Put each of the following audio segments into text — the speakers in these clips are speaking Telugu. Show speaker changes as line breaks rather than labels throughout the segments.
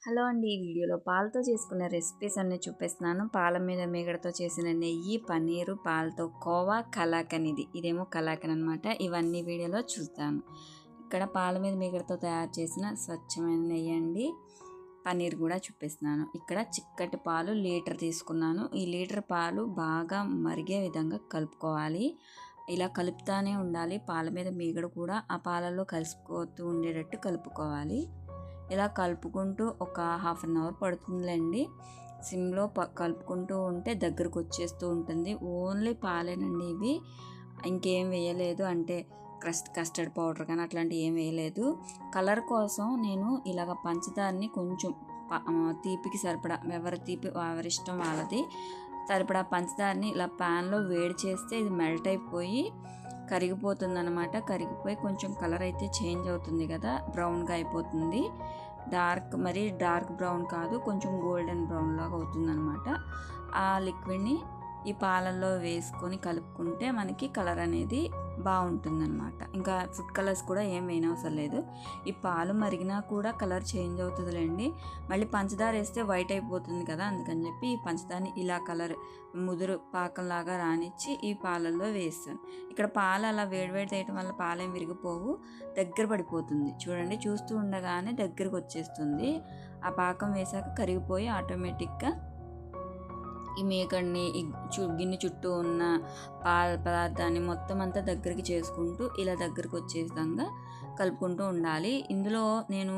హలో అండి. ఈ వీడియోలో పాలతో చేసుకునే రెసిపీస్ అన్నీ చూపిస్తున్నాను. పాల మీద మీగడతో చేసిన నెయ్యి, పన్నీరు, పాలతో కోవా, కలాకన్ ఇదేమో కలాకన్ అనమాట. ఇవన్నీ వీడియోలో చూస్తాను. ఇక్కడ పాల మీద మీగడతో తయారు చేసిన స్వచ్ఛమైన నెయ్యి అండి. పన్నీర్ కూడా చూపిస్తున్నాను. ఇక్కడ చిక్కటి పాలు లీటర్ తీసుకున్నాను. ఈ లీటర్ పాలు బాగా మరిగే విధంగా కలుపుకోవాలి. ఇలా కలుపుతానే ఉండాలి. పాల మీద మీగడ కూడా ఆ పాలల్లో కలిసిపోతూ ఉండేటట్టు కలుపుకోవాలి. ఇలా కలుపుకుంటూ ఒక హాఫ్ అన్ అవర్ పడుతుందిలేండి. సిమ్లో కలుపుకుంటూ ఉంటే దగ్గరకు వచ్చేస్తూ ఉంటుంది. ఓన్లీ పాలేనండి ఇవి, ఇంకేం వేయలేదు. అంటే కస్టర్డ్ పౌడర్ కానీ అట్లాంటివి ఏం వేయలేదు. కలర్ కోసం నేను ఇలాగ పంచదారని కొంచెం తీపికి సరిపడా, ఎవరిష్టం వాళ్ళది సరిపడా పంచదారని ఇలా ప్యాన్లో వేడి చేస్తే ఇది మెల్ట్ అయిపోయి కరిగిపోతుంది అనమాట. కరిగిపోయి కొంచెం కలర్ అయితే చేంజ్ అవుతుంది కదా, బ్రౌన్గా అయిపోతుంది. మరీ డార్క్ బ్రౌన్ కాదు, కొంచెం గోల్డెన్ బ్రౌన్ లాగా అవుతుంది అనమాట. ఆ లిక్విడ్ని ఈ పాలల్లో వేసుకొని కలుపుకుంటే మనకి కలర్ అనేది బాగుంటుందన్నమాట. ఇంకా ఫుడ్ కలర్స్ కూడా ఏం వేయనవసరం లేదు. ఈ పాలు మరిగినా కూడా కలర్ చేంజ్ అవుతుందిలేండి. మళ్ళీ పంచదార వేస్తే వైట్ అయిపోతుంది కదా, అందుకని చెప్పి ఈ పంచదారని ఇలా కలర్ ముదురు పాకంలాగా రానిచ్చి ఈ పాలల్లో వేస్తాను. ఇక్కడ పాలు అలా వేడివేడి వేయటం వల్ల పాలేం విరిగిపోవు, దగ్గర పడిపోతుంది. చూడండి, చూస్తూ ఉండగానే దగ్గరకు వచ్చేస్తుంది. ఆ పాకం వేసాక కరిగిపోయి ఆటోమేటిక్గా ఈ మేకడిని గిన్నె చుట్టూ ఉన్న పాల పదార్థాన్ని మొత్తం అంతా దగ్గరికి చేసుకుంటూ ఇలా దగ్గరికి వచ్చే విధంగా కలుపుకుంటూ ఉండాలి. ఇందులో నేను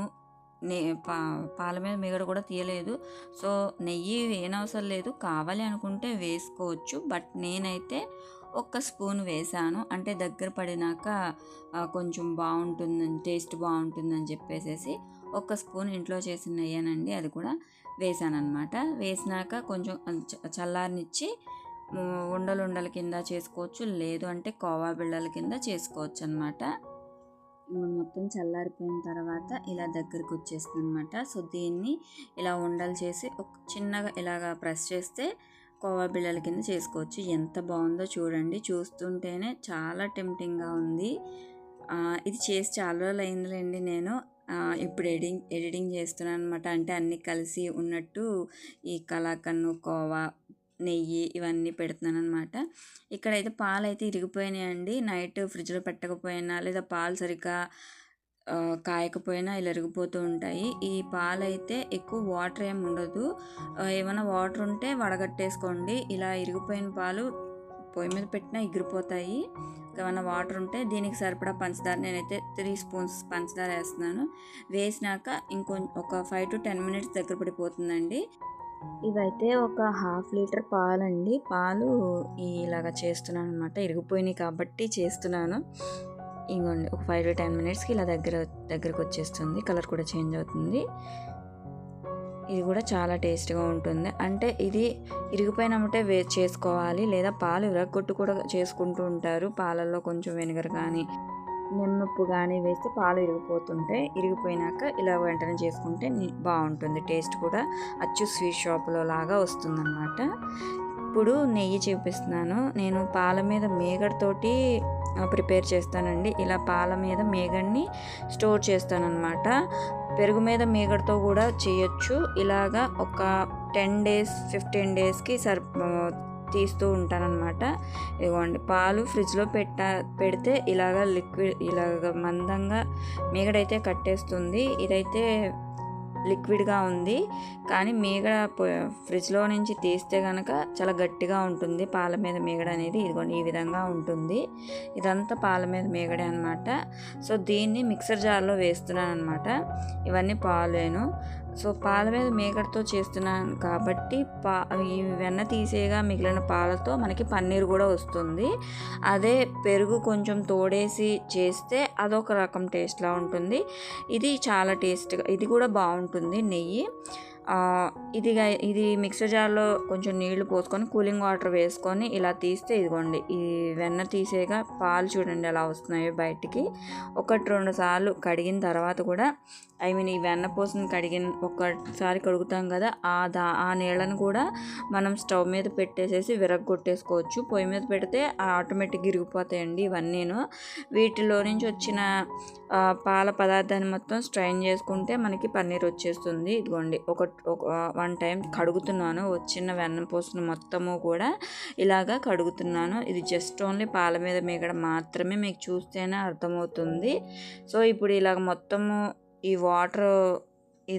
పాల మీద మీగడ కూడా తీయలేదు. సో నెయ్యి వేయనవసరం లేదు, కావాలి అనుకుంటే వేసుకోవచ్చు. బట్ నేనైతే ఒక్క స్పూన్ వేసాను. అంటే దగ్గర పడినాక కొంచెం బాగుంటుందని, టేస్ట్ బాగుంటుందని చెప్పేసి ఒక్క స్పూన్ ఇంట్లో చేసిన నెయ్యనండి, అది కూడా వేసానమాట. వేసినాక కొంచెం చల్లారనిచ్చి ఉండల కింద చేసుకోవచ్చు, లేదు అంటే కోవా బిళ్ళల కింద చేసుకోవచ్చు అనమాట. మొత్తం చల్లారిపోయిన తర్వాత ఇలా దగ్గరికి వచ్చేస్తుంది అనమాట. సో దీన్ని ఇలా ఉండలు చేసి ఒక చిన్నగా ఇలాగా ప్రెస్ చేస్తే కోవా బిళ్ళల కింద చేసుకోవచ్చు. ఎంత బాగుందో చూడండి, చూస్తుంటేనే చాలా టెంప్టింగ్గా ఉంది. ఇది చేసి చాలా రోజులు అయిందిలేండి. నేను ఇప్పుడు ఎడిటింగ్ చేస్తున్నాను అనమాట. అంటే అన్నీ కలిసి ఉన్నట్టు ఈ కలాకన్ను, కోవా, నెయ్యి ఇవన్నీ పెడుతున్నాను అనమాట. ఇక్కడైతే పాలు అయితే ఇరిగిపోయినాయండి. నైట్ ఫ్రిడ్జ్లో పెట్టకపోయినా లేదా పాలు సరిగ్గా కాయకపోయినా ఇలా ఇరిగిపోతూ ఉంటాయి. ఈ పాలు అయితే ఎక్కువ వాటర్ ఏమి ఉండదు. ఏమైనా వాటర్ ఉంటే వడగట్టేసుకోండి. ఇలా ఇరిగిపోయిన పాలు పొయ్యి మీద పెట్టినా ఎగిరిపోతాయి. ఏమైనా వాటర్ ఉంటే దీనికి సరిపడా పంచదార, నేనైతే 3 స్పూన్స్ పంచదార వేస్తున్నాను. వేసినాక ఒక 5 to 10 minutes దగ్గర పడిపోతుందండి. ఇవైతే ఒక హాఫ్ లీటర్ పాలండి. పాలు ఇలాగా చేస్తున్నాను అనమాట. ఇరిగిపోయినాయి కాబట్టి చేస్తున్నాను. ఇంకోండి, ఒక 5 to 10 minutesకి ఇలా దగ్గరకు వచ్చేస్తుంది. కలర్ కూడా చేంజ్ అవుతుంది. ఇది కూడా చాలా టేస్ట్గా ఉంటుంది. అంటే ఇది ఇరిగిపోయినమ్మటే చేసుకోవాలి, లేదా పాలు విరగొట్టు కూడా చేసుకుంటూ ఉంటారు. పాలల్లో కొంచెం వెనిగర్ కానీ నిమ్మప్పు కానీ వేస్తే పాలు ఇరిగిపోతుంటాయి. ఇరిగిపోయినాక ఇలా వెంటనే చేసుకుంటే బాగుంటుంది. టేస్ట్ కూడా అచ్చు స్వీట్ షాప్లో లాగా వస్తుందన్నమాట. ఇప్పుడు నెయ్యి చూపిస్తున్నాను. నేను పాల మీద మేగడతోటి ప్రిపేర్ చేస్తానండి. ఇలా పాల మీద మేగడ్ని స్టోర్ చేస్తానన్నమాట. పెరుగు మీద మీగడతో కూడా చేయొచ్చు. ఇలాగా ఒక 10 days 15 daysకి తీస్తూ ఉంటానన్నమాట. ఇదిగోండి, పాలు ఫ్రిడ్జ్లో పెడితే ఇలాగ మందంగా మీగడైతే కట్టేస్తుంది. ఇదైతే లిక్విడ్గా ఉంది, కానీ మీగడ ఫ్రిడ్జ్లో నుంచి తీస్తే కనుక చాలా గట్టిగా ఉంటుంది పాల మీద మీగడ అనేది. ఇదిగోండి, ఈ విధంగా ఉంటుంది. ఇదంతా పాల మీద మీగడే అనమాట. సో దీన్ని మిక్సర్ జార్లో వేస్తున్నాను అనమాట. ఇవన్నీ పాలేను. సో పాల మీద మీగడతో చేస్తున్నాను కాబట్టి ఈ వెన్న తీసేగా మిగిలిన పాలతో మనకి పన్నీర్ కూడా వస్తుంది. అదే పెరుగు కొంచెం తోడేసి చేస్తే అదొక రకం టేస్ట్లా ఉంటుంది. ఇది చాలా టేస్ట్గా, ఇది కూడా బాగుంటుంది నెయ్యి. ఇది మిక్సర్ జార్లో కొంచెం నీళ్లు పోసుకొని కూలింగ్ వాటర్ వేసుకొని ఇలా తీస్తే ఇదిగోండి ఈ వెన్న తీసేగా పాలు చూడండి ఎలా వస్తున్నాయో బయటికి. 1-2 సార్లు కడిగిన తర్వాత కూడా ఈ వెన్న పోసిన ఒకసారి కడుగుతాం కదా, ఆ నీళ్ళను కూడా మనం స్టవ్ మీద పెట్టేసేసి విరగ్గొట్టేసుకోవచ్చు. పొయ్యి మీద పెడితే ఆటోమేటిక్గా ఇరిగిపోతాయండి ఇవన్నీను. వీటిలో నుంచి వచ్చిన పాల పదార్థాన్ని మొత్తం స్ట్రైన్ చేసుకుంటే మనకి పన్నీర్ వచ్చేస్తుంది. ఇదిగోండి 1 టైం కడుగుతున్నాను. వచ్చిన వెన్న పోసిన మొత్తము కూడా ఇలాగా కడుగుతున్నాను. ఇది జస్ట్ ఓన్లీ పాల మీద మీగడ మాత్రమే, మీకు చూస్తేనే అర్థమవుతుంది. సో ఇప్పుడు ఇలాగ మొత్తము ఈ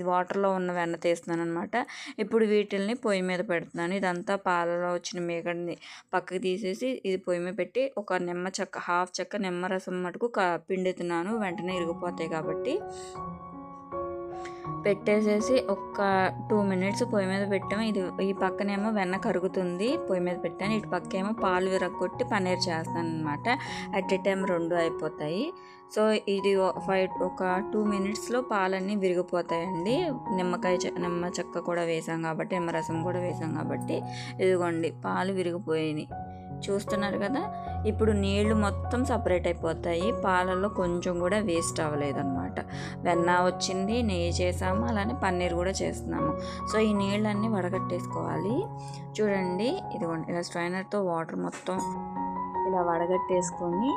వాటర్లో ఉన్న వెన్న తీస్తున్నాను అనమాట. ఇప్పుడు వీటిల్ని పొయ్యి మీద పెడుతున్నాను. ఇదంతా పాలలో వచ్చిన మీగడని పక్కకి తీసేసి ఇది పొయ్యి మీద పెట్టి ఒక హాఫ్ చెక్క నిమ్మరసం మటుకు పిండుతున్నాను, వెంటనే ఇరిగిపోతాయి కాబట్టి. పెట్టేసేసి ఒక 2 మినిట్స్ పొయ్యి మీద పెట్టాము. ఈ పక్కనేమో వెన్న కరుగుతుంది, పొయ్యి మీద పెట్టాను. ఇటు పక్కేమో పాలు విరగొట్టి పన్నీర్ చేస్తాను అనమాట. అట్ ఏ టైం 2 అయిపోతాయి. సో ఇది ఒక 2 మినిట్స్లో పాలన్నీ విరిగిపోతాయండి. నిమ్మ చెక్క కూడా వేసాం కాబట్టి, నిమ్మరసం కూడా వేసాం కాబట్టి. ఇదిగోండి పాలు విరిగిపోయాయి, చూస్తున్నారు కదా. ఇప్పుడు నీళ్లు మొత్తం సపరేట్ అయిపోతాయి, పాలలో కొంచెం కూడా వేస్ట్ అవ్వలేదన్నమాట. వెన్న వచ్చింది, నెయ్యి చేసాము, అలానే పన్నీర్ కూడా చేస్తున్నాము. సో ఈ నీళ్ళన్నీ వడగట్టేసుకోవాలి. చూడండి ఇదిగోండి ఇలా స్ట్రైనర్తో వాటర్ మొత్తం ఇలా వడగట్టేసుకొని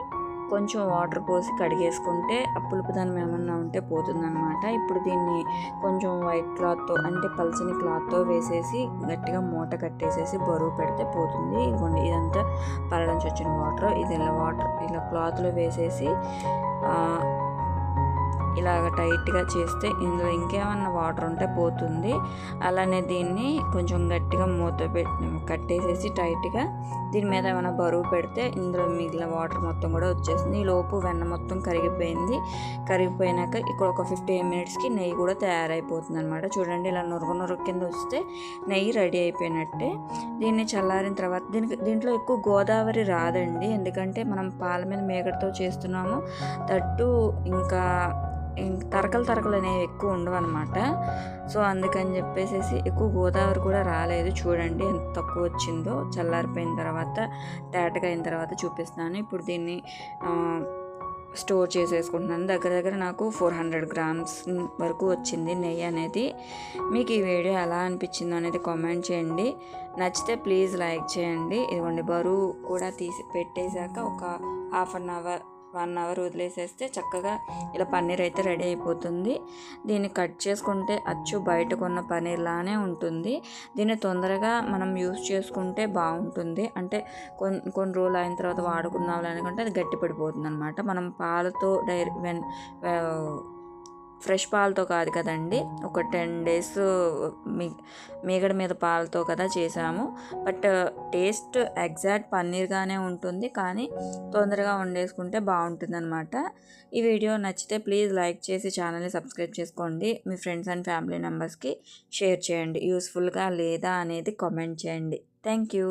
కొంచెం వాటర్ పోసి కడిగేసుకుంటే ఆ పులుపుదనం ఏమన్నా ఉంటే పోతుందన్నమాట. ఇప్పుడు దీన్ని కొంచెం వైట్ క్లాత్తో అంటే పల్చని క్లాత్తో వేసేసి గట్టిగా మూట కట్టేసేసి బరువు పెడితే పోతుంది. ఇదిగోండి ఇదంతా పళ్ళ నుంచి వచ్చిన వాటర్, ఇది ఇలా క్లాత్లో వేసేసి ఇలాగ టైట్గా చేస్తే ఇందులో ఇంకేమన్నా వాటర్ ఉంటే పోతుంది. అలానే దీన్ని కొంచెం గట్టిగా కట్టేసేసి టైట్గా దీని మీద ఏమైనా బరువు పెడితే ఇందులో మిగిలిన వాటర్ మొత్తం కూడా వచ్చేసింది. ఈ లోపు వెన్న మొత్తం కరిగిపోయినాక ఇక్కడ ఒక 15 మినిట్స్కి నెయ్యి కూడా తయారైపోతుంది అనమాట. చూడండి ఇలా నురుగు కింద వస్తే నెయ్యి రెడీ అయిపోయినట్టే. దీన్ని చల్లారిన తర్వాత దీంట్లో ఎక్కువ గోదావరి రాదండి, ఎందుకంటే మనం పాల మీద మేగడతో చేస్తున్నాము. తట్టు ఇంకా తరకలు అనేవి ఎక్కువ ఉండవు అనమాట. సో అందుకని చెప్పేసి ఎక్కువ గోదావరి కూడా రాలేదు. చూడండి ఎంత తక్కువ వచ్చిందో. చల్లారిపోయిన తర్వాత తేటగా అయిన తర్వాత చూపిస్తాను. ఇప్పుడు దీన్ని స్టోర్ చేసేసుకుంటున్నాను. దగ్గర నాకు 400 grams వరకు వచ్చింది నెయ్యి అనేది. మీకు ఈ వీడియో ఎలా అనిపించిందో అనేది కామెంట్ చేయండి. నచ్చితే ప్లీజ్ లైక్ చేయండి. ఇదిగోండి బరువు కూడా తీసి పెట్టేశాక ఒక 1 అవర్ వదిలేసేస్తే చక్కగా ఇలా పన్నీర్ అయితే రెడీ అయిపోతుంది. దీన్ని కట్ చేసుకుంటే అచ్చు బయట కొన్న పన్నీర్ లానే ఉంటుంది. దీన్ని తొందరగా మనం యూస్ చేసుకుంటే బాగుంటుంది. అంటే కొన్ని రోజులు అయిన తర్వాత వాడుకుందాం అనుకుంటే అది గట్టి పడిపోతుంది అనమాట. మనం పాలతో ఫ్రెష్ పాలతో కాదు కదండి, ఒక 10 days మీగడ మీద పాలతో కదా చేసాము. బట్ టేస్ట్ ఎగ్జాక్ట్ పన్నీర్గానే ఉంటుంది, కానీ తొందరగా వండేసుకుంటే బాగుంటుంది అనమాట. ఈ వీడియో నచ్చితే ప్లీజ్ లైక్ చేసి ఛానల్ని సబ్స్క్రైబ్ చేసుకోండి. మీ ఫ్రెండ్స్ అండ్ ఫ్యామిలీ మెంబర్స్కి షేర్ చేయండి. యూస్ఫుల్గా లేదా అనేది కామెంట్ చేయండి. Thank you.